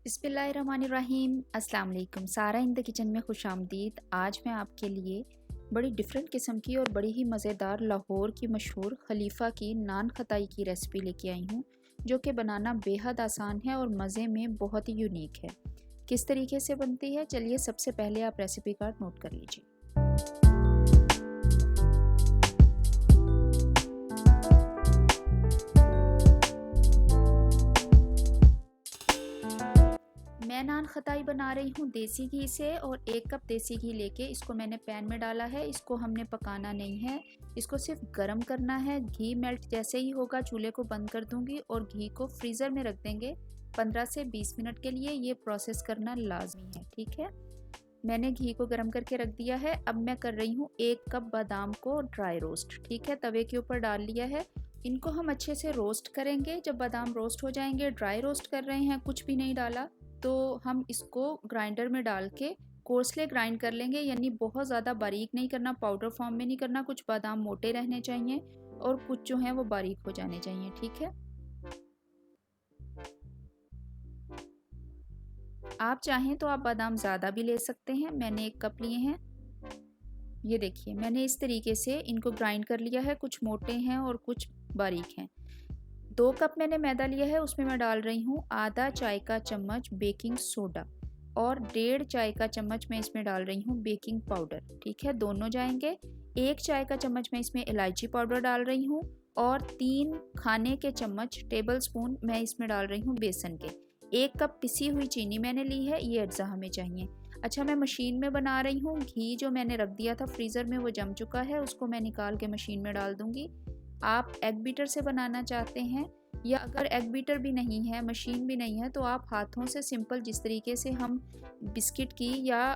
बिस्मिल्लाहिर्रहमानिर्रहीम। अस्सलाम वालेकुम। सारा इन द किचन में खुश आमदीद। आज मैं आपके लिए बड़ी डिफरेंट किस्म की और बड़ी ही मज़ेदार लाहौर की मशहूर खलीफा की नान खताई की रेसिपी लेके आई हूँ, जो कि बनाना बेहद आसान है और मज़े में बहुत ही यूनिक है। किस तरीके से बनती है, चलिए सबसे पहले आप रेसिपी कार्ड नोट कर लीजिए। मैं नान खताई बना रही हूँ देसी घी से, और 1 कप देसी घी लेके इसको मैंने पैन में डाला है। इसको हमने पकाना नहीं है, इसको सिर्फ गरम करना है। घी मेल्ट जैसे ही होगा चूल्हे को बंद कर दूंगी और घी को फ्रीज़र में रख देंगे 15 से 20 मिनट के लिए। ये प्रोसेस करना लाजमी है, ठीक है। मैंने घी को गर्म करके रख दिया है। अब मैं कर रही हूँ 1 कप बादाम को ड्राई रोस्ट, ठीक है। तवे के ऊपर डाल लिया है, इनको हम अच्छे से रोस्ट करेंगे। जब बादाम रोस्ट हो जाएंगे, ड्राई रोस्ट कर रहे हैं, कुछ भी नहीं डाला, तो हम इसको ग्राइंडर में डाल के कोर्सले ग्राइंड कर लेंगे। यानी बहुत ज़्यादा बारीक नहीं करना, पाउडर फॉर्म में नहीं करना। कुछ बादाम मोटे रहने चाहिए और कुछ जो हैं वो बारीक हो जाने चाहिए, ठीक है। आप चाहें तो आप बादाम ज़्यादा भी ले सकते हैं। मैंने 1 कप लिए हैं। ये देखिए, मैंने इस तरीके से इनको ग्राइंड कर लिया है। कुछ मोटे हैं और कुछ बारीक हैं। 2 कप मैंने मैदा लिया है, उसमें मैं डाल रही हूँ आधा चाय का चम्मच बेकिंग सोडा और 1.5 चाय का चम्मच मैं इसमें डाल रही हूँ बेकिंग पाउडर, ठीक है। दोनों जाएंगे। 1 चाय का चम्मच मैं इसमें इलायची पाउडर डाल रही हूँ और 3 खाने के चम्मच टेबल स्पून मैं इसमें डाल रही हूँ बेसन के। 1 कप पिसी हुई चीनी मैंने ली है, ये अज्जा हमें चाहिए। अच्छा, मैं मशीन में बना रही हूँ। घी जो मैंने रख दिया था फ्रीज़र में वो जम चुका है, उसको मैं निकाल के मशीन में डाल दूँगी। आप एग बीटर से बनाना चाहते हैं, या अगर एग बीटर भी नहीं है, मशीन भी नहीं है, तो आप हाथों से सिंपल जिस तरीके से हम बिस्किट की या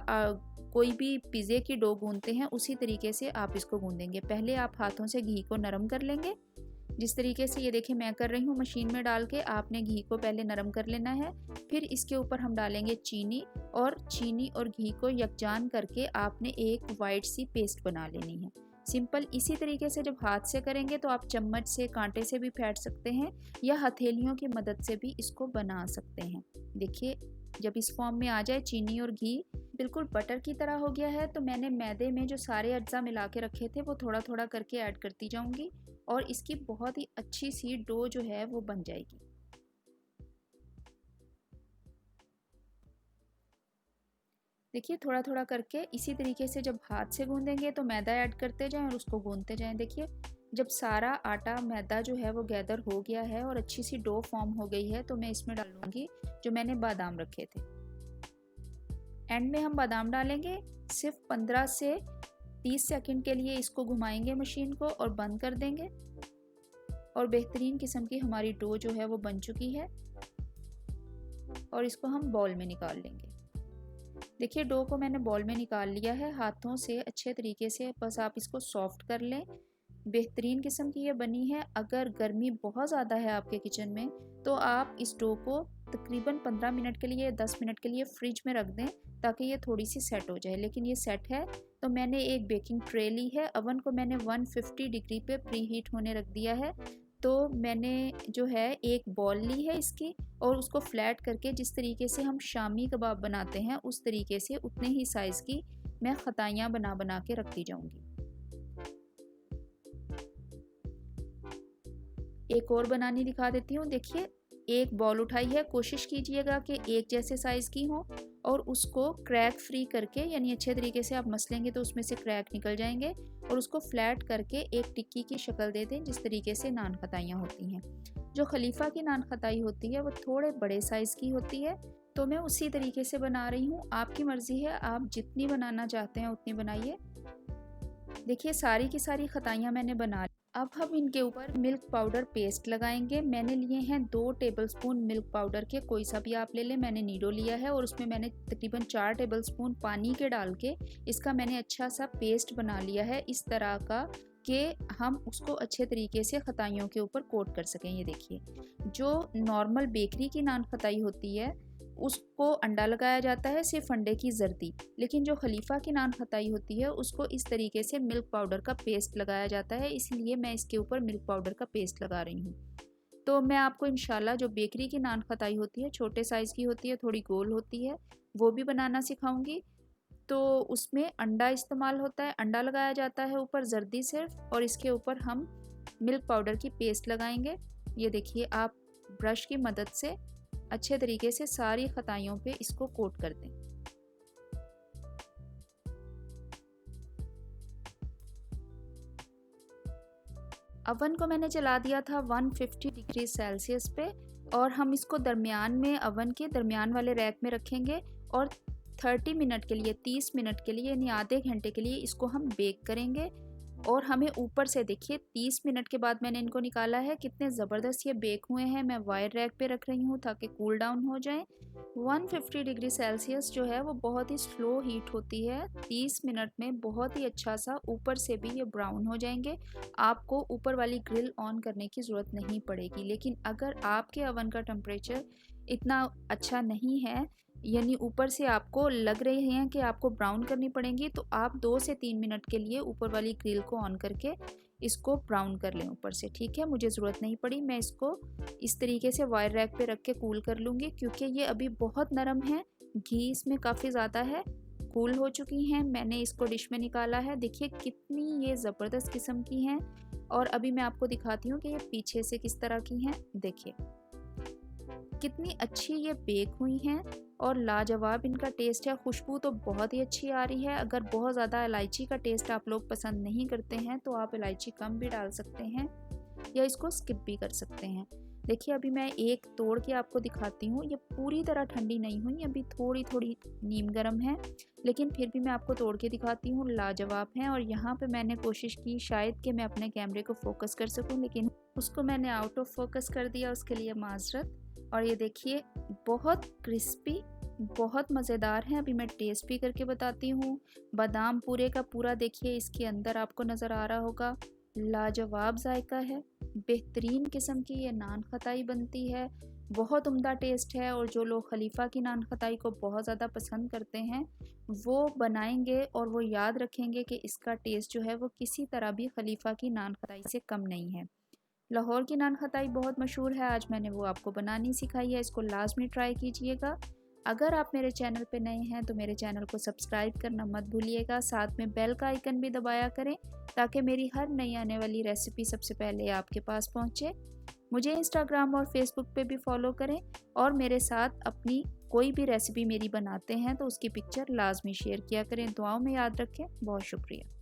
कोई भी पिज़्ज़े की डो गूंदते हैं उसी तरीके से आप इसको गूंदेंगे। पहले आप हाथों से घी को नरम कर लेंगे, जिस तरीके से ये देखिए मैं कर रही हूँ मशीन में डाल के। आपने घी को पहले नरम कर लेना है, फिर इसके ऊपर हम डालेंगे चीनी, और चीनी और घी को यकजान करके आपने एक वाइट सी पेस्ट बना लेनी है। सिंपल इसी तरीके से जब हाथ से करेंगे तो आप चम्मच से, कांटे से भी फेंट सकते हैं या हथेलियों की मदद से भी इसको बना सकते हैं। देखिए, जब इस फॉर्म में आ जाए, चीनी और घी बिल्कुल बटर की तरह हो गया है, तो मैंने मैदे में जो सारे अज्जा मिला के रखे थे वो थोड़ा थोड़ा करके ऐड करती जाऊंगी और इसकी बहुत ही अच्छी सी डो जो है वो बन जाएगी। देखिए, थोड़ा थोड़ा करके इसी तरीके से जब हाथ से गूंदेंगे तो मैदा ऐड करते जाएं और उसको गूंदते जाएं। देखिए, जब सारा आटा मैदा जो है वो गैदर हो गया है और अच्छी सी डो फॉर्म हो गई है, तो मैं इसमें डालूंगी जो मैंने बादाम रखे थे। एंड में हम बादाम डालेंगे। सिर्फ 15 से 30 सेकंड के लिए इसको घुमाएंगे मशीन को और बंद कर देंगे, और बेहतरीन किस्म की हमारी डो जो है वो बन चुकी है और इसको हम बॉल में निकाल लेंगे। देखिए, डो को मैंने बॉल में निकाल लिया है हाथों से अच्छे तरीके से। बस आप इसको सॉफ्ट कर लें। बेहतरीन किस्म की ये बनी है। अगर गर्मी बहुत ज़्यादा है आपके किचन में तो आप इस डो को तकरीबन 15 मिनट के लिए, 10 मिनट के लिए फ्रिज में रख दें ताकि ये थोड़ी सी सेट हो जाए। लेकिन ये सेट है, तो मैंने एक बेकिंग ट्रे ली है। अवन को मैंने 150 डिग्री पे प्री हीट होने रख दिया है। तो मैंने जो है एक बॉल ली है इसकी, और उसको फ्लैट करके जिस तरीके से हम शामी कबाब बनाते हैं उस तरीके से उतने ही साइज़ की मैं खताइयाँ बना बना के रखती जाऊँगी। एक और बनानी दिखा देती हूँ। देखिए, एक बॉल उठाई है, कोशिश कीजिएगा कि एक जैसे साइज़ की हो और उसको क्रैक फ्री करके, यानी अच्छे तरीके से आप मसलेंगे तो उसमें से क्रैक निकल जाएंगे, और उसको फ्लैट करके एक टिक्की की शक्ल दे दें जिस तरीके से नान खताइयाँ होती हैं। जो खलीफा की नान खताई होती है वो थोड़े बड़े साइज़ की होती है, तो मैं उसी तरीके से बना रही हूँ। आपकी मर्ज़ी है, आप जितनी बनाना चाहते हैं उतनी बनाइए। देखिए, सारी की सारी खताइयाँ मैंने बना ली। अब हम इनके ऊपर मिल्क पाउडर पेस्ट लगाएंगे। मैंने लिए हैं 2 टेबलस्पून मिल्क पाउडर के, कोई सा भी आप ले लें। मैंने नीडो लिया है और उसमें मैंने तकरीबन 4 टेबलस्पून पानी के डाल के इसका मैंने अच्छा सा पेस्ट बना लिया है, इस तरह का कि हम उसको अच्छे तरीके से खताइयों के ऊपर कोट कर सकें। ये देखिए, जो नॉर्मल बेकरी की नान खताई होती है उसको अंडा लगाया जाता है, सिर्फ अंडे की जर्दी। लेकिन जो खलीफा की नान खताई होती है उसको इस तरीके से मिल्क पाउडर का पेस्ट लगाया जाता है, इसलिए मैं इसके ऊपर मिल्क पाउडर का पेस्ट लगा रही हूँ। तो मैं आपको इंशाल्लाह जो बेकरी की नान खताई होती है, छोटे साइज़ की होती है, थोड़ी गोल होती है, वो भी बनाना सिखाऊंगी। तो उसमें अंडा इस्तेमाल होता है, अंडा लगाया जाता है ऊपर जर्दी सिर्फ, और इसके ऊपर हम मिल्क पाउडर की पेस्ट लगाएंगे। ये देखिए, आप ब्रश की मदद से अच्छे तरीके से सारी खताइयों पे इसको कोट कर दें। अवन को मैंने जला दिया था 150 डिग्री सेल्सियस पे, और हम इसको दरमियान में, अवन के दरमियान वाले रैक में रखेंगे और 30 मिनट के लिए, 30 मिनट के लिए, यानी आधे घंटे के लिए इसको हम बेक करेंगे। और हमें ऊपर से देखिए 30 मिनट के बाद मैंने इनको निकाला है, कितने ज़बरदस्त ये बेक हुए हैं। मैं वायर रैक पे रख रही हूँ ताकि कूल डाउन हो जाएं। 150 डिग्री सेल्सियस जो है वो बहुत ही स्लो हीट होती है। 30 मिनट में बहुत ही अच्छा सा ऊपर से भी ये ब्राउन हो जाएंगे। आपको ऊपर वाली ग्रिल ऑन करने की ज़रूरत नहीं पड़ेगी। लेकिन अगर आपके अवन का टेम्परेचर इतना अच्छा नहीं है, यानी ऊपर से आपको लग रही हैं कि आपको ब्राउन करनी पड़ेंगी, तो आप 2 से 3 मिनट के लिए ऊपर वाली ग्रिल को ऑन करके इसको ब्राउन कर लें ऊपर से। ठीक है, मुझे ज़रूरत नहीं पड़ी। मैं इसको इस तरीके से वायर रैक पे रख के कूल कर लूँगी, क्योंकि ये अभी बहुत नरम है, घी इसमें काफ़ी ज़्यादा है। कूल हो चुकी हैं, मैंने इसको डिश में निकाला है। देखिए कितनी ये ज़बरदस्त किस्म की हैं। और अभी मैं आपको दिखाती हूँ कि ये पीछे से किस तरह की हैं। देखिए कितनी अच्छी ये बेक हुई हैं और लाजवाब इनका टेस्ट है। खुशबू तो बहुत ही अच्छी आ रही है। अगर बहुत ज़्यादा इलायची का टेस्ट आप लोग पसंद नहीं करते हैं तो आप इलायची कम भी डाल सकते हैं या इसको स्किप भी कर सकते हैं। देखिए अभी मैं एक तोड़ के आपको दिखाती हूँ। ये पूरी तरह ठंडी नहीं हुई, अभी थोड़ी थोड़ी नीम गर्म है, लेकिन फिर भी मैं आपको तोड़ के दिखाती हूँ। लाजवाब हैं। और यहाँ पे मैंने कोशिश की शायद कि मैं अपने कैमरे को फोकस कर सकूँ, लेकिन उसको मैंने आउट ऑफ फोकस कर दिया, उसके लिए माजरत। और ये देखिए बहुत क्रिस्पी, बहुत मज़ेदार हैं। अभी मैं टेस्ट भी करके बताती हूँ। बादाम पूरे का पूरा देखिए इसके अंदर आपको नज़र आ रहा होगा। लाजवाब जायका है, बेहतरीन किस्म की ये नान खताई बनती है, बहुत उम्दा टेस्ट है। और जो लोग खलीफा की नान खताई को बहुत ज़्यादा पसंद करते हैं वो बनाएंगे और वो याद रखेंगे कि इसका टेस्ट जो है वो किसी तरह भी खलीफा की नान खताई से कम नहीं है। लाहौर की नान खताई बहुत मशहूर है, आज मैंने वो आपको बनानी सिखाई है। इसको लाजमी ट्राई कीजिएगा। अगर आप मेरे चैनल पे नए हैं तो मेरे चैनल को सब्सक्राइब करना मत भूलिएगा, साथ में बेल का आइकन भी दबाया करें ताकि मेरी हर नई आने वाली रेसिपी सबसे पहले आपके पास पहुंचे। मुझे इंस्टाग्राम और फेसबुक पे भी फॉलो करें और मेरे साथ अपनी कोई भी रेसिपी मेरी बनाते हैं तो उसकी पिक्चर लाजमी शेयर किया करें। दुआओं में याद रखें। बहुत शुक्रिया।